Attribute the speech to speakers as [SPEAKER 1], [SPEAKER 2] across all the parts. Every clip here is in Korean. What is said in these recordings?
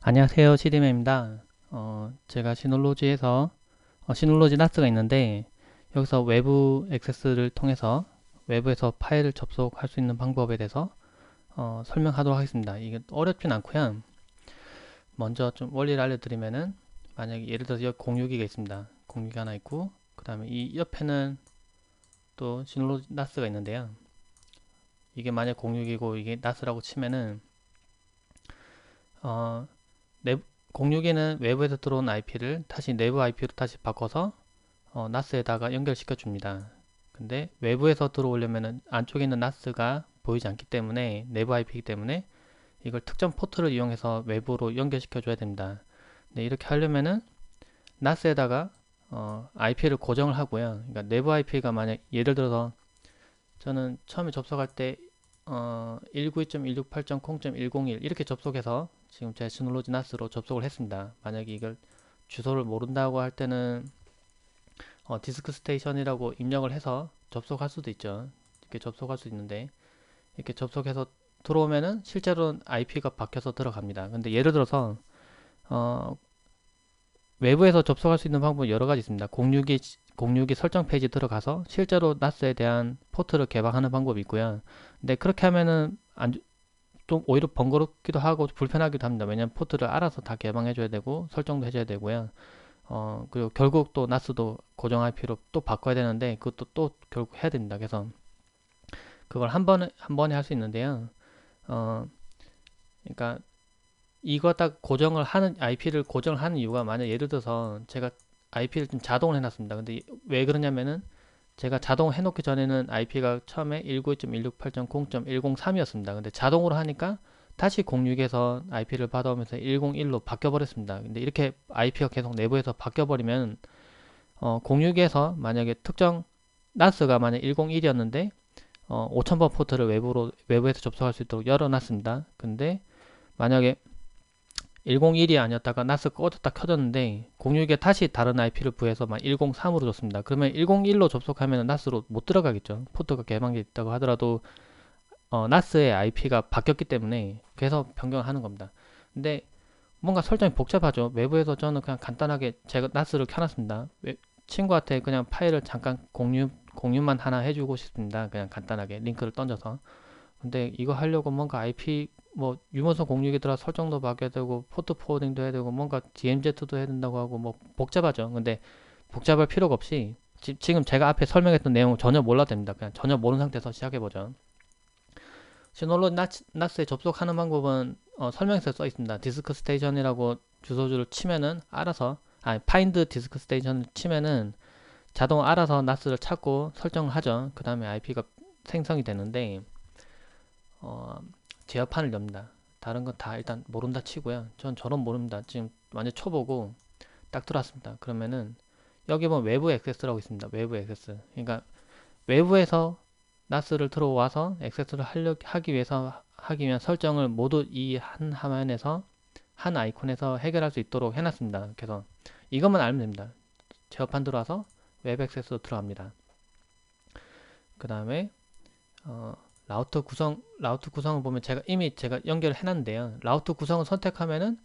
[SPEAKER 1] 안녕하세요. CD맨입니다. 제가 시놀로지에서 시놀로지 나스가 있는데 여기서 외부 액세스를 통해서 외부에서 파일을 접속할 수 있는 방법에 대해서 설명하도록 하겠습니다. 이게 어렵진 않고요. 먼저 좀 원리를 알려드리면은 만약에 예를 들어서 여기 공유기가 있습니다. 공유기 하나 있고 그 다음에 이 옆에는 또 시놀로지 나스가 있는데요. 이게 만약 공유기고 이게 나스라고 치면은 어, 내, 공유기는 외부에서 들어온 IP를 다시 내부 IP로 다시 바꿔서 NAS에다가 연결시켜 줍니다. 근데 외부에서 들어오려면은 안쪽에 있는 NAS가 보이지 않기 때문에 내부 IP이기 때문에 이걸 특정 포트를 이용해서 외부로 연결시켜 줘야 됩니다. 근데 이렇게 하려면은 NAS에다가 IP를 고정을 하고요. 그러니까 내부 IP가 만약 예를 들어서 저는 처음에 접속할 때 192.168.0.101 이렇게 접속해서 지금 제 시놀로지 나스로 접속을 했습니다. 만약에 이걸 주소를 모른다고 할 때는 디스크 스테이션이라고 입력을 해서 접속할 수도 있죠. 이렇게 접속할 수 있는데 이렇게 접속해서 들어오면은 실제로는 IP가 바뀌어서 들어갑니다. 근데 예를 들어서 어, 외부에서 접속할 수 있는 방법은 여러 가지 있습니다. 공유기 설정 페이지 들어가서 실제로 NAS에 대한 포트를 개방하는 방법이 있고요. 근데 그렇게 하면은 좀 오히려 번거롭기도 하고 불편하기도 합니다. 왜냐하면 포트를 알아서 다 개방해 줘야 되고 설정도 해줘야 되고요. 그리고 결국 또 NAS도 고정 IP로 또 바꿔야 되는데 그것도 또 결국 해야 됩니다. 그래서 그걸 한 번에 할 수 있는데요. 어, 그러니까 이거 딱 고정을 하는 IP를 고정을 하는 이유가 만약 예를 들어서 제가 IP를 좀 자동을 해놨습니다. 근데 왜 그러냐면은 제가 자동 해놓기 전에는 IP가 처음에 192.168.0.103이었습니다. 근데 자동으로 하니까 다시 06에서 IP를 받아오면서 101로 바뀌어버렸습니다. 근데 이렇게 IP가 계속 내부에서 바뀌어버리면 06에서 만약에 특정 NAS가 만약 101이었는데 5000번 포트를 외부에서 접속할 수 있도록 열어놨습니다. 근데 만약에 101이 아니었다가 나스 꺼졌다 켜졌는데 06에 다시 다른 IP를 부여해서 막 103으로 줬습니다. 그러면 101로 접속하면 나스로 못 들어가겠죠. 포트가 개방되어 있다고 하더라도 나스의 IP가 바뀌었기 때문에 그래서 변경하는 겁니다. 근데 뭔가 설정이 복잡하죠. 외부에서 저는 그냥 간단하게 제가 나스를 켜놨습니다. 친구한테 그냥 파일을 잠깐 공유만 하나 해주고 싶습니다. 그냥 간단하게 링크를 던져서. 근데 이거 하려고 뭔가 IP 뭐 유무선 06이더라 설정도 바뀌어야 되고 포트 포워딩도 해야 되고 뭔가 DMZ도 해야 된다고 하고 뭐 복잡하죠. 근데 복잡할 필요가 없이 지금 제가 앞에 설명했던 내용을 전혀 몰라도 됩니다. 그냥 전혀 모르는 상태에서 시작해보죠. 시놀로 나스에 접속하는 방법은 설명서에 써 있습니다. 디스크 스테이션이라고 주소주를 치면은 알아서 파인드 디스크 스테이션을 치면은 자동 알아서 나스를 찾고 설정을 하죠. 그 다음에 IP가 생성이 되는데 어, 제어판을 엽니다. 다른 건 다 일단 모른다 치고요. 전 저런 모릅니다. 지금 완전 초보고 딱 들어왔습니다. 그러면은 여기 보면 외부 액세스라고 있습니다. 외부 액세스. 그러니까 외부에서 나스를 들어와서 액세스를 하기 위한 설정을 모두 이 한 화면에서 한 아이콘에서 해결할 수 있도록 해놨습니다. 그래서 이것만 알면 됩니다. 제어판 들어와서 웹 액세스로 들어갑니다. 그 다음에 라우터 구성을 보면 이미 제가 연결을 해놨는데요. 라우터 구성을 선택하면은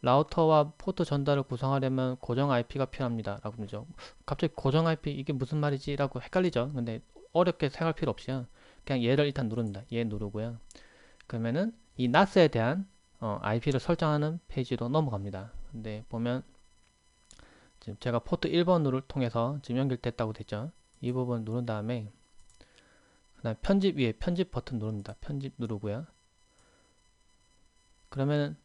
[SPEAKER 1] 라우터와 포트 전달을 구성하려면 고정 IP가 필요합니다. 라고 그러죠. 갑자기 고정 IP 이게 무슨 말이지? 라고 헷갈리죠. 근데 어렵게 생각할 필요 없이요. 그냥 얘를 일단 누릅니다. 얘 누르고요. 그러면은 이 NAS에 대한 IP를 설정하는 페이지로 넘어갑니다. 근데 보면 지금 제가 포트 1번을 통해서 지금 연결됐다고 됐죠. 이 부분 누른 다음에 그 다음 편집 위에 편집 버튼 누릅니다. 편집 누르고요. 그러면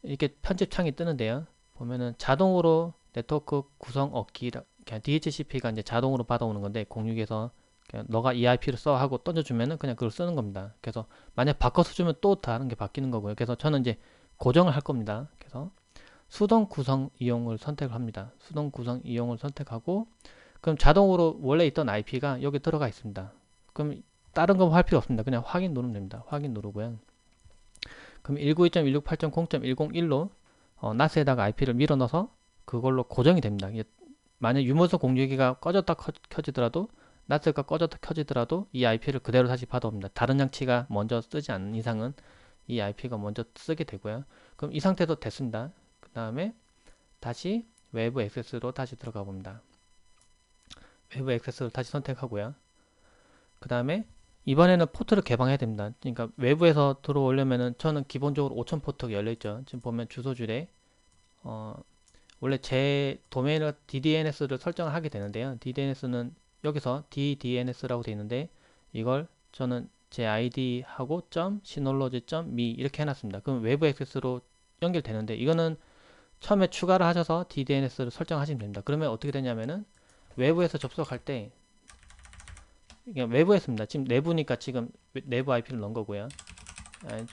[SPEAKER 1] 이렇게 편집 창이 뜨는데요. 보면은 자동으로 네트워크 구성 얻기 그냥 DHCP가 이제 자동으로 받아오는 건데 06에서 그냥 너가 이 IP를 써 하고 던져주면은 그냥 그걸 쓰는 겁니다. 그래서 만약 바꿔서 주면 또 다른 게 바뀌는 거고요. 그래서 저는 이제 고정을 할 겁니다. 그래서 수동 구성 이용을 선택을 합니다. 수동 구성 이용을 선택하고 그럼 자동으로 원래 있던 IP가 여기 들어가 있습니다. 그럼 다른 거 할 필요 없습니다. 그냥 확인 누르면 됩니다. 확인 누르고요. 그럼 192.168.0.101로 NAS에다가 IP를 밀어 넣어서 그걸로 고정이 됩니다. 만약 유무선 공유기가 꺼졌다 켜지더라도 NAS가 꺼졌다 켜지더라도 이 IP를 그대로 다시 받아옵니다. 다른 장치가 먼저 쓰지 않는 이상은 이 IP가 먼저 쓰게 되고요. 그럼 이 상태도 됐습니다. 그 다음에 다시 외부 액세스로 다시 들어가 봅니다. 외부 액세스를 다시 선택하고요. 그 다음에 이번에는 포트를 개방해야 됩니다. 그러니까 외부에서 들어오려면은 저는 기본적으로 5000 포트가 열려있죠. 지금 보면 주소줄에 원래 제 도메인을 DDNS를 설정을 하게 되는데요. DDNS는 여기서 DDNS라고 되어 있는데 이걸 저는 제 아이디하고 .synology.me 이렇게 해놨습니다. 그럼 외부 액세스로 연결되는데 이거는 처음에 추가를 하셔서 DDNS를 설정하시면 됩니다. 그러면 어떻게 되냐면은 외부에서 접속할 때 그냥 외부였습니다. 지금 내부니까 지금 내부 IP를 넣은 거고요. i.me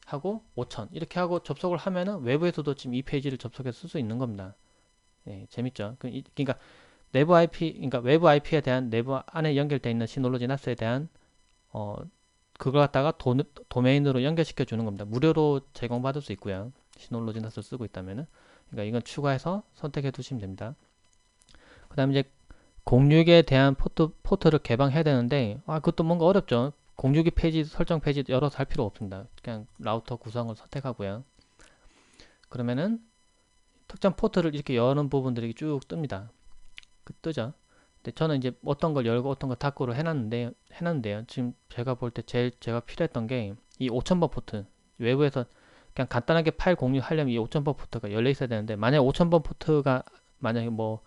[SPEAKER 1] 하고 5000 이렇게 하고 접속을 하면은 외부에서도 지금 이 페이지를 접속해서 쓸 수 있는 겁니다. 예, 재밌죠? 그러니까 내부 IP, 그러니까 외부 IP에 대한 내부 안에 연결되어 있는 시놀로지 나스에 대한 그걸 갖다가 도메인으로 연결시켜 주는 겁니다. 무료로 제공받을 수 있고요. 시놀로지 나스를 쓰고 있다면은. 그러니까 이건 추가해서 선택해 두시면 됩니다. 그 다음에 이제 06에 대한 포트를 개방해야 되는데 그것도 뭔가 어렵죠. 062 페이지 설정 페이지 열어서 할 필요 없습니다. 그냥 라우터 구성을 선택하고요. 그러면은 특정 포트를 이렇게 여는 부분들이 쭉 뜹니다. 뜨죠. 근데 저는 이제 어떤 걸 열고 어떤 걸 닫고를 해놨는데요. 지금 제가 볼 때 제일 제가 필요했던 게 이 5000번 포트. 외부에서 그냥 간단하게 파일 공유하려면 이 5000번 포트가 열려 있어야 되는데 만약에 5000번 포트가 만약에 뭐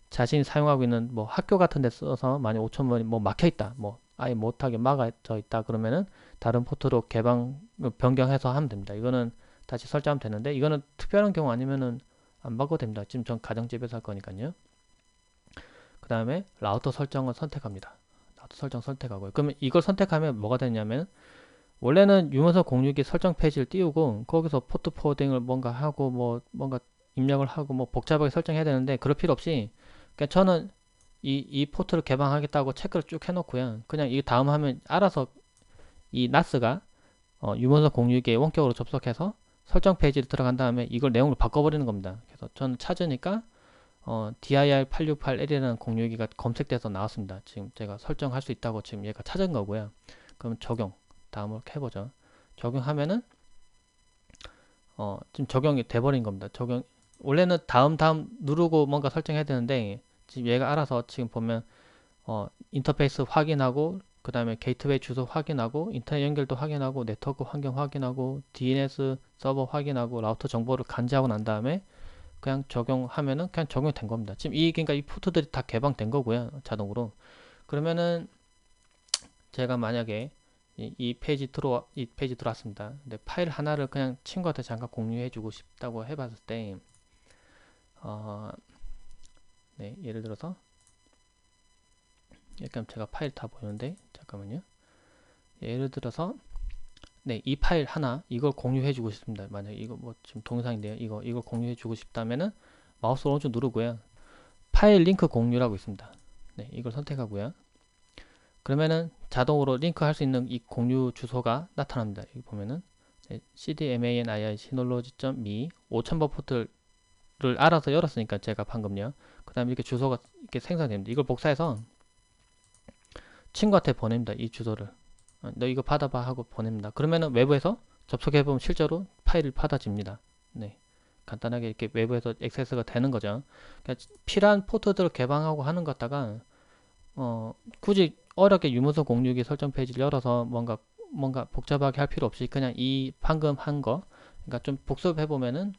[SPEAKER 1] 자신이 사용하고 있는 뭐 학교 같은 데 써서 만약 5000번이 뭐 막혀 있다. 뭐 아예 못하게 막아져 있다. 그러면은 다른 포트로 변경해서 하면 됩니다. 이거는 다시 설정하면 되는데 이거는 특별한 경우 아니면은 안 바꿔도 됩니다. 지금 전 가정집에서 할 거니까요. 그 다음에 라우터 설정을 선택합니다. 라우터 설정 선택하고요. 그러면 이걸 선택하면 뭐가 되냐면 원래는 유무선 062 설정 페이지를 띄우고 거기서 포트 포워딩을 뭔가 하고 뭐 뭔가 입력을 하고 뭐 복잡하게 설정해야 되는데 그럴 필요 없이 그냥 저는 이 포트를 개방하겠다고 체크를 쭉 해놓고요. 그냥 이 다음 하면 알아서 이 NAS가 유무선 062에 원격으로 접속해서 설정 페이지를 들어간 다음에 이걸 내용을 바꿔버리는 겁니다. 그래서 저는 찾으니까 dir868L이라는 062가 검색돼서 나왔습니다. 지금 제가 설정할 수 있다고 지금 얘가 찾은 거고요. 그럼 적용 다음으로 해보죠. 적용하면은 지금 적용이 돼버린 겁니다. 적용 원래는 다음 누르고 뭔가 설정해야 되는데 지금 얘가 알아서 지금 보면 인터페이스 확인하고 그 다음에 게이트웨이 주소 확인하고 인터넷 연결도 확인하고 네트워크 환경 확인하고 DNS 서버 확인하고 라우터 정보를 간지하고 난 다음에 그냥 적용하면은 그냥 적용이 된 겁니다. 지금 그러니까 이 포트들이 다 개방된 거고요. 자동으로. 그러면은 제가 만약에 이 페이지 들어왔습니다. 근데 파일 하나를 그냥 친구한테 잠깐 공유해 주고 싶다고 해봤을 때 네, 예를 들어서 약간 제가 파일 다 보는데 잠깐만요. 예를 들어서 네, 이 파일 하나 이걸 공유해 주고 싶습니다. 만약에 이거 뭐 지금 동영상인데요. 이걸 공유해 주고 싶다면은 마우스 오른쪽 누르고요. 파일 링크 공유라고 있습니다. 네, 이걸 선택하고요. 그러면은 자동으로 링크할 수 있는 이 공유 주소가 나타납니다. 여기 보면은 네, cdmani synology.me 5000번 포트를 알아서 열었으니까 제가 방금요. 그 다음에 이렇게 주소가 이렇게 생성됩니다. 이걸 복사해서 친구한테 보냅니다. 이 주소를 너 이거 받아봐 하고 보냅니다. 그러면은 외부에서 접속해보면 실제로 파일을 받아집니다. 네, 간단하게 이렇게 외부에서 액세스가 되는 거죠. 그러니까 필요한 포트들을 개방하고 하는 것 같다가 굳이 어렵게 유무선 062 설정 페이지를 열어서 뭔가 복잡하게 할 필요 없이 그냥 이 방금 한 거 그러니까 좀 복습해 보면은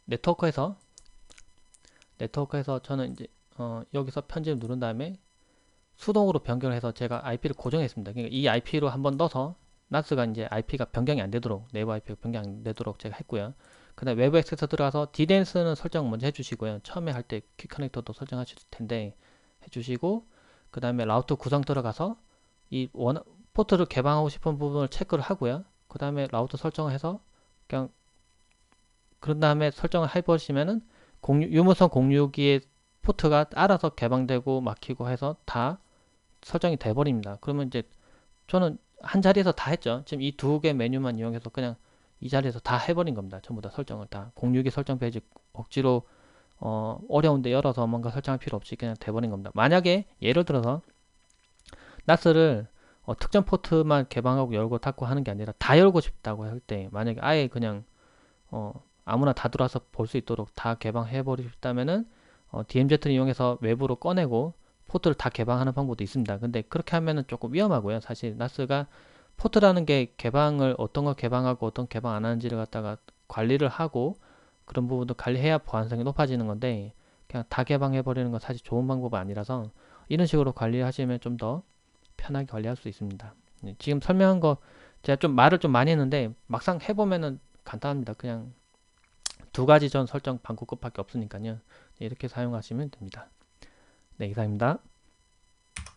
[SPEAKER 1] 네트워크에서 저는 이제 여기서 편집을 누른 다음에 수동으로 변경해서 제가 IP를 고정했습니다. 그러니까 이 IP로 한번 넣어서 NAS가 이제 IP가 변경이 안 되도록 내부 IP가 변경이 안 되도록 제가 했고요. 그 다음에 외부 액세스 들어가서 DNS는 설정 먼저 해주시고요. 처음에 할 때 퀵 커넥터도 설정하실 텐데 해주시고 그 다음에 라우터 구성 들어가서 포트를 개방하고 싶은 부분을 체크를 하고요. 그 다음에 라우터 설정을 해서 그냥 그런 다음에 설정을 해보시면은 유무선 062의 포트가 알아서 개방되고 막히고 해서 다 설정이 돼 버립니다. 그러면 이제 저는 한 자리에서 다 했죠. 지금 이 두 개 메뉴만 이용해서 그냥 이 자리에서 다 해버린 겁니다. 전부 다 설정을 다 062 설정 페이지 억지로 어려운데 열어서 뭔가 설정할 필요 없이 그냥 돼버린 겁니다. 만약에 예를 들어서 나스를 특정 포트만 개방하고 열고 닫고 하는 게 아니라 다 열고 싶다고 할 때, 만약에 아예 그냥 아무나 다 들어와서 볼 수 있도록 다 개방해 버리고 싶다면은 DMZ를 이용해서 외부로 꺼내고 포트를 다 개방하는 방법도 있습니다. 근데 그렇게 하면은 조금 위험하고요. 사실 나스가 포트라는 게 개방을 어떤 걸 개방하고 어떤 개방 안 하는지를 갖다가 관리를 하고 그런 부분도 관리해야 보안성이 높아지는 건데, 그냥 다 개방해 버리는 건 사실 좋은 방법은 아니라서 이런 식으로 관리하시면 좀 더 편하게 관리할 수 있습니다. 지금 설명한 거 제가 좀 말을 좀 많이 했는데 막상 해보면은 간단합니다. 그냥 두 가지 전 설정 방법밖에 없으니까요. 이렇게 사용하시면 됩니다. 네, 이상입니다.